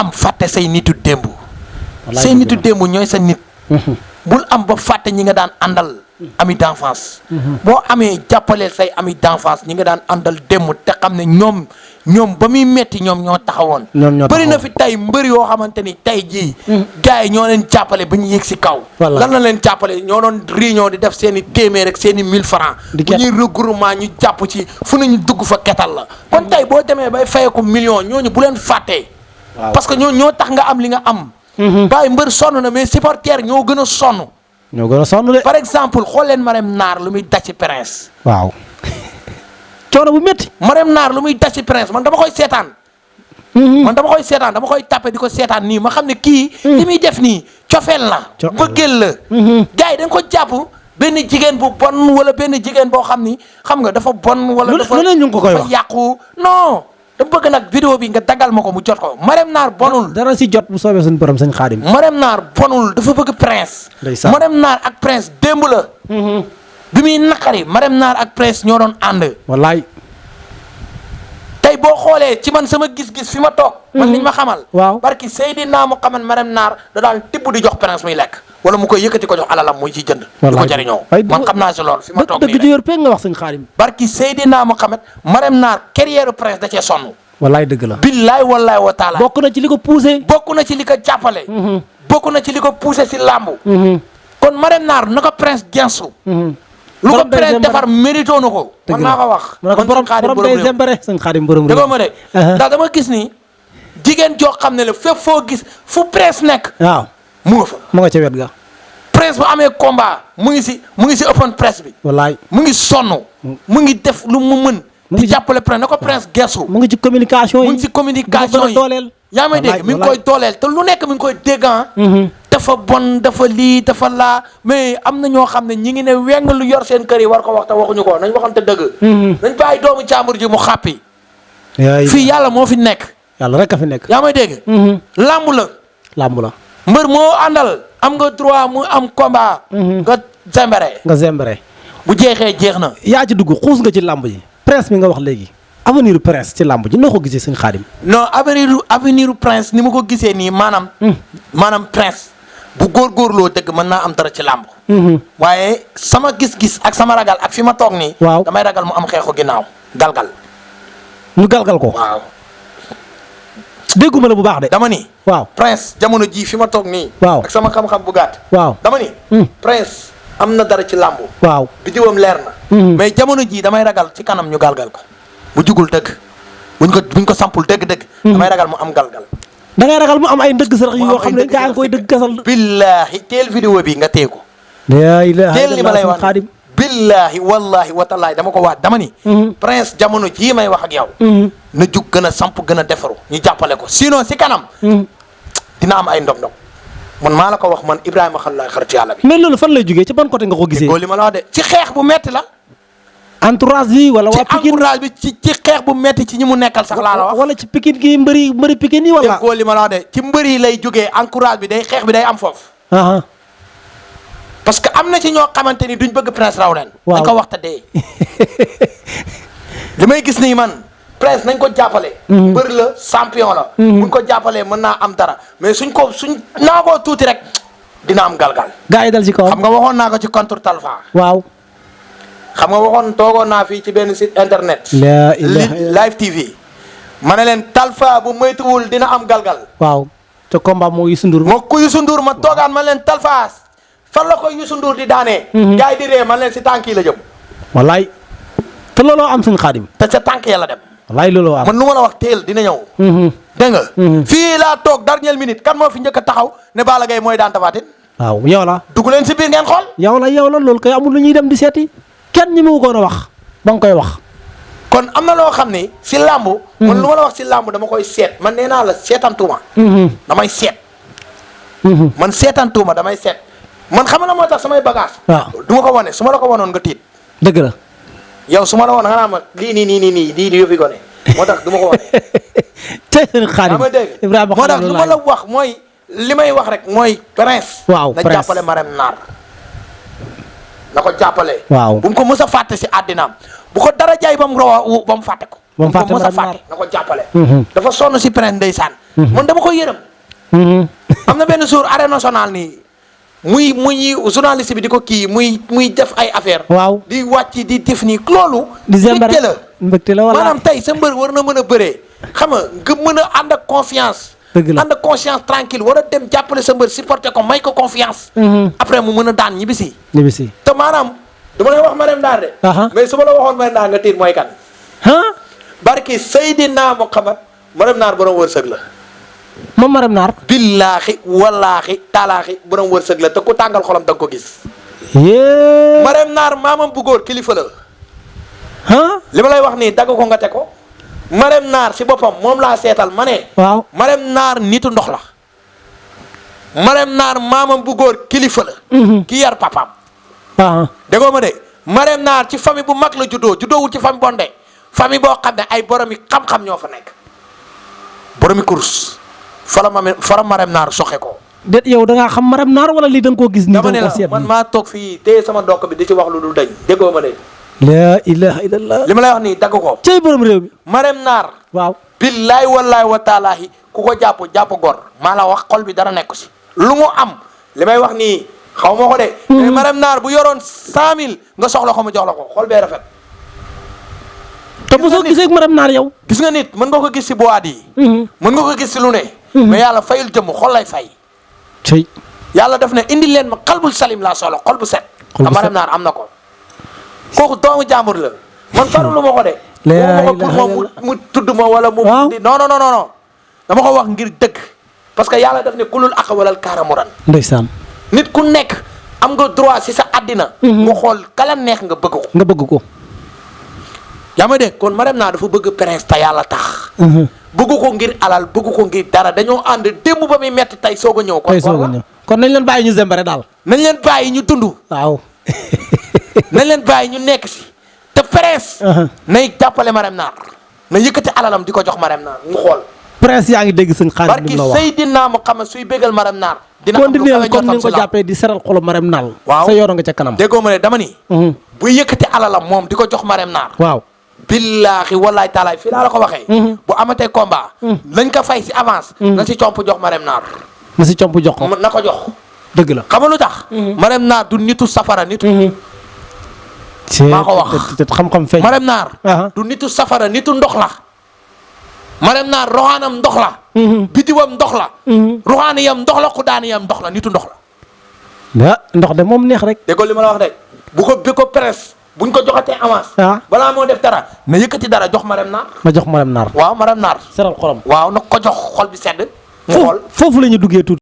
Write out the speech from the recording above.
am fàtte say nitu démb. say nitu démb ñooy sa nit. bul am ba fàtte ñi nga daan àndal. ami d'enfance. boo amee jàppaleel say ami d'enfance ñi nga daan àndal démb te xam ne ñoom ba muy metti ñoom ñoo taxawoon. bëri na fi tey mbër yoo xamante ni tey jii. gars yi ñoo leen jàppale ba ñu yéeg si kaw. lan la leen jàppale ñoo doon réunion di def seen i téeméer ak seen i 1000 francs bu ñuy regroupement ñu jàpp ci fu nañu dugg fa ketal la. kon tey boo demee bay fayeeku million ñooñu bu leen fàttee. parce que ñoo tax nga am li nga am. bàyyi mbër sonn na mais supporter ñoo gën a sonn. ñoo gën a sonn de. par exemple xool leen Marème Naar lu muy daj ci Prince. waaw. coono bu métti. Marème Naar lu muy daj ci Prince man dama koy seetaan. dama koy tapé di ko seetaan nii ma xam ne kii. li muy def nii cofeel la. bëggeel la. gars yi dañ ko jàpp benn jigéen bu bon wala benn jigéen boo xam ni xam nga dafa bon. wala dafa yàqu non. dama bëgg nag vidéo bi nga daggal ma ko mu jot ko Marème Naar bonul. dara si jot bu soobee suñu borom sëñ Xaadim. Marème Naar bonul dafa bëgg Prince. Marème Naar ak Prince démb la. bi muy naqari Marème Naar ak Prince ñoo doon ànd. wallaay. tey boo xoolee ci man sama gis-gis fi ma toog. man liñ ma xamal. waaw barki Seydina Muhammad Marème Naar da daan tibb di jox Prince muy lekk. wala mu koy yëkkati ko jox alalam muy ci jënd. di ko jariñoo man xam naa si loolu fi ma toog nii dëgg dëgg nga wax sëñ Xaadim. barki Seydina Muhammad Marème Naar carrière Prince da cee sonn. wallaay dëgg la. billaay wallaay wa taala. bokk na ci li ko poussé. bokk na ci li ko jàppale. bokk na ci li ko poussé si làmbu. kon Marème Naar na ko Prince gensu. lu ko Prince defar mérito na ko. man maa ko wax. man borom day zembare sëñ Xaadim borom dëgg ma de. ndax dama gis ni jigéen joo xam ne la fépp foo gis fu Prince nekk. waaw mu nga fa. mu nga ca wet ga. Prince bu amee combat mu ngi si open press bi. wallaay mu ngi sonn. mu ngi def lu mu mën. di jàppale Prince na ko Prince gersu. mu ngi ci communication yi mu ngi ci communication yi dooleel. yaa may dégg mi ngi koy dooleel te lu nekk mi ngi koy dégg dafa bon dafa lii dafa laa mais am na ñoo xam ne ñi ngi ne weng lu yor seen kër yi war ko wax te waxuñu ko nañ waxante dëgg. nañ bàyyi doomu jàmbur ji mu xàppi. fii yàlla moo fi nekk. yàlla rek a fi nekk. yaa may dégg. làmb la. làmb la. mbër moo àndal am nga droit mu am combat. nga zembere. bu jeexee jeex na. yaa ci dugg xuus nga ci làmb ji. Prince mi nga wax léegi. avenir Prince ci làmb ji noo ko gisee sëñ Xaadim. non avenir Prince ni ma ko gisee nii maanaam Prince bu góorgóorloo dëgg mën naa am dara ci làmb. waaye sama gis-gis ak sama ragal ak fi ma toog nii. waaw damay ragal mu am xeexu ginnaaw galgal. ñu galgal ko. waaw. dégguma la bu baax de. dama ni. waaw Prince jamono jii fi ma toog nii. waaw ak sama xam-xam bu gàtt. waaw dama ni. Prince am na dara ci làmb. waaw bidiwam leer na. mais jamono jii damay ragal ci kanam ñu galgal ko. bu jugul dëgg buñ ko sampul dëgg-dëgg. damay ragal mu am galgal. da ngay ragal mu am ay ndëgg sarax yoo xam ne gaa ngi koy dëgg gasal. billaahi teel vidéo bi nga tee ko. teel li ma lay wax billaahi wallaahi watalaay dama ko waat dama ni. Prince jamono jii may wax ak yow. na jug gën a samp gën a defaru ñu jàppale ko sinon si kanam. dina am ay ndog-ndog. man maa la ko wax man Ibrahima Khalil xaritu yàlla bi. mais loolu fan lay jógee ci ban côté nga ko gisee. li ma la wax de ci xeex bu metti la. entourage bi wala waa Pikine ci entourage bi ci xeex bu metti ci ñi mu nekkal sax laa la wax. wala ci Pikine gi mbëri Pikine yi wala. li ma la wax de ci mbër yi lay jógee entourage bi day xeex bi day am foofu. parce que am na ci ñoo xamante ni duñ bëgg Prince raw leen. waaw dañ ko waxta dee. li may gis nii man Prince nañ ko jàppale. mbër la champion la. buñ ko jàppalee mën naa am dara mais suñ naagoo tuuti rek dina am galgal. gaa yi dal ci kaw. xam nga waxoon naa ko ci contre Talfa. waaw. xam nga toogoon naa fii ci benn site internet. live TV. ma ne leen Talfa bu moytuwul dina am galgal. waaw te combat moo Youssou Ndour. moo ko Youssou Ndour ma toogaan ma leen Talfa fan la ko Youssou Ndour di daanee. gars yi di ree man leen si tànk yi la jëm. wallaay. te looloo am suñu Xaadim. te sa tànk ya la dem. wallaay looloo am man lu ma la wax teel dina ñëw. dégg nga. fii laa toog dernière minute kan moo fi njëkk a taxaw ne Balla Gaye mooy daan Tapha Tine. waaw yow la. dugg leen si biir ngeen xool. yow la loolu kay amul lu ñuy dem di seeti. kenn ñi mu ko a wax ba nga koy wax. kon am na loo xam ni si làmb. man lu ma la wax si làmb dama koy seet man nee naa la seetantuuma. damay seet. man seetantuuma damay seet. man xam la moo tax samay bagage. waaw du ma ko wane su ma la ko wanoon nga tiit. dëgg la. yow su ma la woon nga naan ma lii nii di yëfi gone moo tax du ma ko wane. tey seen Xaadim Ibrahima moo tax lu ma la wax mooy li may wax rek mooy Prince. waaw na jàppale Marème Naar. na ko jàppale. waaw bu mu ko mës a fàtte si àddinaam bu ko dara jaay ba mu fàtte ko. ba mu fàtte na ko jàppale. dafa sonn si Prince ndeysaan man dama koy yërëm. am na benn jour arène nationale nii muy journaliste bi di ko kii muy def ay affaire waaw di wàcc di def nii loolu. di zembare mbégte la wala maanaam tey sa mbër war na mën a bëree xam nga mën a ànd ak confiance. dëgg la ànd ak conscience tranquille war a dem jàppale sa mbër supporter ko may ko confiance. après mu mën a daan ñibbisi. te maanaam dama lay wax Marème Ndar de. mais su ma la waxoon Marème Ndar nga tiit mooy kan. barki Seydina Muhammad Marème Ndar borom wërsëg la. moom Marème Ndar. billaahi wallaahi taalaahi borom wërsëg la te ku tàngal xolam da nga ko gis. Marème Ndar maamam bu góor kilifa la. li ma lay wax nii dagg ko nga te ko. Marème Ndar si boppam moom laa seetal ma ne. waaw Marème Ndar nitu ndox la. Marème Ndar maamam bu góor kilifa la. ki yar papaam. déggoo ma de Marème Ndar ci famille bu mag la juddoowul ci famille bonde famille boo xam ne ay boromi xam-xam ñoo fa nekk. boromi kurus fara Marème Ndar soxe ko. déet yow da ngaa xam Marème Ndar wala lii da nga koo gis. nii dama ne la man maa toog fii téye sama dokk bi di ci wax lu dul dañ déggoo ma de. laa ilaha illallah. li ma lay wax nii dagg ko. cey borom réew mi. Marème Ndar. waaw. billaay wallaay wa taalaahi ku ko jàpp gor maa la wax xol bi dara nekku si. lu mu am li may wax nii xaw ma ko de. mais Marème Ndar bu yoroon 100000 nga soxla ko mu jox la ko xol bee rafet. te bu soo gisee ak Marème Ndar yow. gis nga nit mën nga ko gis si boîte yi. mën nga ko gis si lu ne. mais yàlla fayul jëmm xol lay fay. cey. yàlla def ne indi leen ma xalbul salim laa soxla xol bu set. xol bu set Marème Ndar am na ko. kooku doomu jàmbur la man farulu ma ko de. la pour moom mu tudd ma wala mu. waaw non dama ko wax ngir dëgg. parce que yàlla def ne kulul ak walal kaaramu ran. ndeysaan. nit ku nekk am nga droit si sa àddina. nga xool kala neex nga bëgg ko. nga bëgg ko. yaa ma dégg kon Marème Ndar dafa bëgg prince te yàlla tax. bëgg ko ngir alal bëgg ko ngir dara dañoo ànd démb ba muy metti tey soog a ñëw. kon nañ leen bàyyi ñu zembare daal. nañ leen bàyyi ñu dund. waaw. nañ leen bàyyi ñu nekk si te prince. nay jàppale Marème Ndar na yëkkati alalam di ko jox Marème Ndar mu xool. prince yaa ngi dégg sëñ xaalis li mu la wax barki Seydina Muhammad suy bégal Marème Ndar. dina am lu continuer comme ni nga ko jàppee di seral xolu Marème Ndar. waaw sa yooro nga ca kanam. déggoo ma ne dama ni. bu yëkkati alalam moom di ko jox Marème Ndar. waaw. billaahi wallaahi taalaay fii laa la ko waxee. bu amatee combat. nañ ko fay si avance. na si comp jox Marème Ndar. na si comp jox ko. na ko jox. dëgg la xam nga lu tax. Marème Ndar du nitu safara nitu. maa ko wax xam-xam feeñ. Marème Ndar du nitu safara nitu ndox la. Marème Ndar roxaanam ndox la. bidiwam ndox la. roxaaniyam ndox la xudaaniyam ndox la nitu ndox la. ndox de moom neex rek. déggoo li ma la wax de bi ko presse buñ ko joxatee avance. balaa moo def dara na yëkkati dara jox Marème Ndar. ma jox Marème Ndar. waaw Marème Ndar. seral xolam. waaw na ko jox xol bi sedd. mu xool foofu la ñu duggee tuuti.